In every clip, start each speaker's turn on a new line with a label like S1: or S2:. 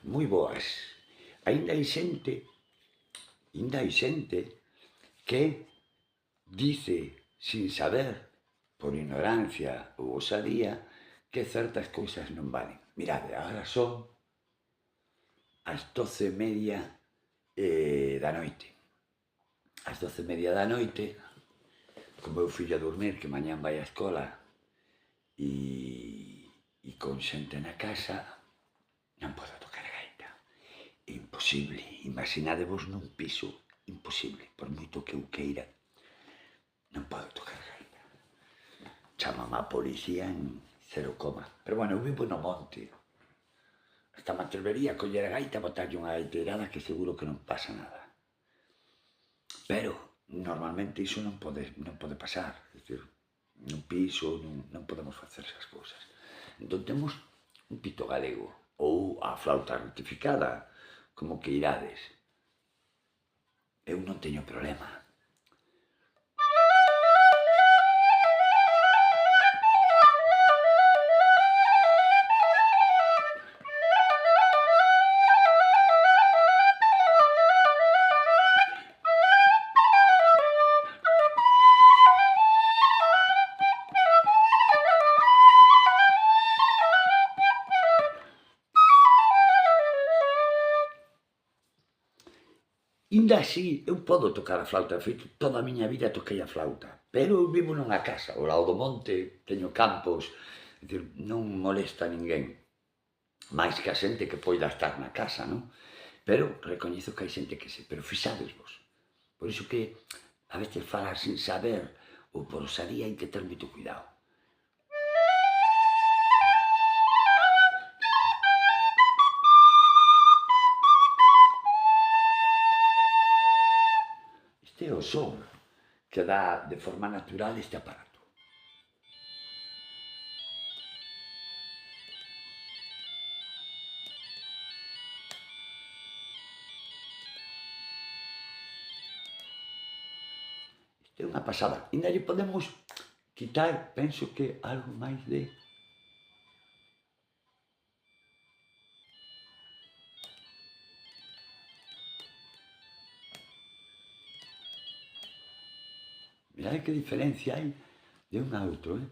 S1: moi boas. Ainda hai xente que dice, sin saber, por ignorancia ou osadía, que certas cousas non valen. Mirade, agora son as 12:30 da noite. As 12:30 da noite, con meu fillo a dormir, que mañán vai á escola, e con xente na casa, non podo tocar a gaita. É imposible. Imaginadevos nun piso, imposible. Por moito que eu queira, non podo tocar a gaita. Chámame a policía en 0, pero bueno, eu vivo no monte. Hasta me atrevería a coller a gaita, botarlle unha gaiteirada que seguro que non pasa nada. Pero, normalmente iso non pode pasar. É dicir, nun piso non podemos facer esas cousas. Entón temos un pito galego, ou a flauta rectificada, como que irades. Eu non teño problema. Inda así, eu podo tocar a flauta, feito toda a miña vida toquei a flauta, pero eu vivo nunha casa, ao lado do monte, teño campos, é dicir, non molesta a ninguén, máis que a xente que poida estar na casa, non? Pero recoñezo que hai xente que se, pero fixadesvos. Por iso que a veces falar sin saber ou por osadía hai que ter moito cuidado. Este é o son que dá de forma natural este aparato. Isto é unha pasada. Ainda lle podemos quitar, penso que algo máis de... Mirade que diferencia hai de un a outro, eh?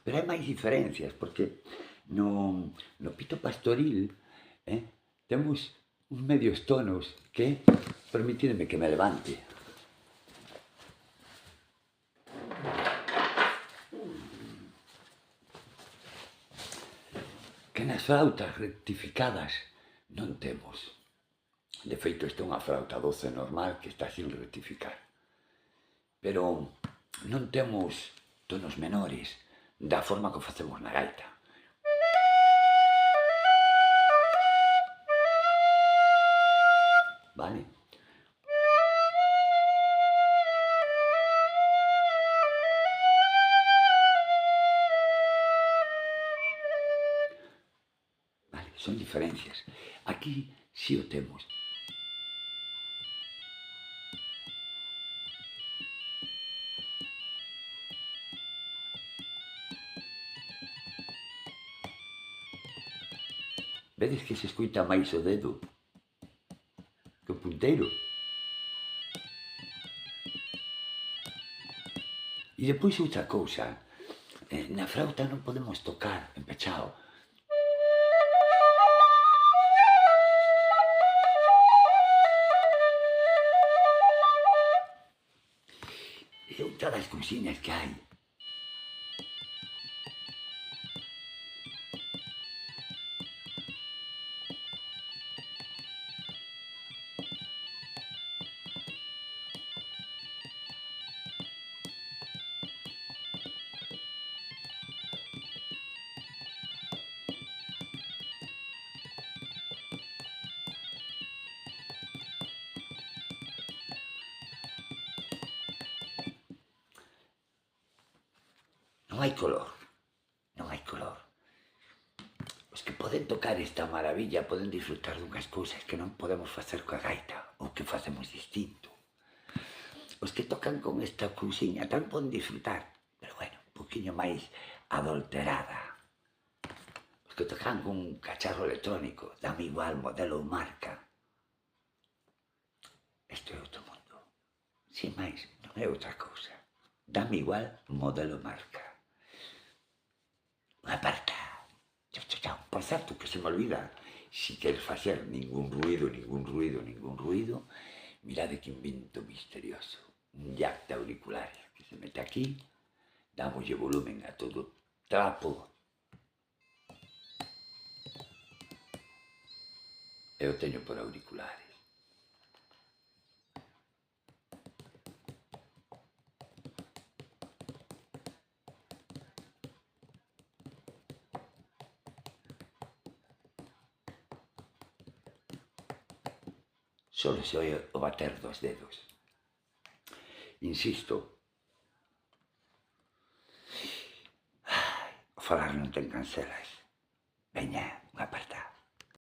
S1: Pero hai máis diferencias, porque no pito pastoril temos uns medios tonos que permitidme que me levante. Que nas flautas rectificadas non temos. De feito, esta é unha flauta doce normal que está sin rectificar. Pero non temos tonos menores da forma que facemos na gaita. Vale? Vale, son diferencias. Aquí si o temos. Vedes que se escoita máis o dedo que o punteiro? E depois outra cousa, na flauta non podemos tocar en pechao. É outra das cousiñas que hai. Non hai color, non hai color. Os que poden tocar esta maravilla poden disfrutar dunhas cousas que non podemos facer coa gaita, ou que facemos distinto. os que tocan con esta cousiña tan pon disfrutar, pero bueno, un poquinho máis adulterada. Os que tocan con un cacharro electrónico, dame igual modelo ou marca. Isto é outro mundo. Sin máis, non é outra cousa. Dame igual modelo ou marca. Unha aparta. Chao, chao, chao. Por certo, que se me olvida, si queres facer ningún ruido, mirade que invento misterioso. Un jack de auriculares que se mete aquí, dámoslle volumen a todo trapo e o teño por auriculares. Solo se oe o bater dos dedos. Insisto, o falar non ten cancelas. Veña, unha aparta.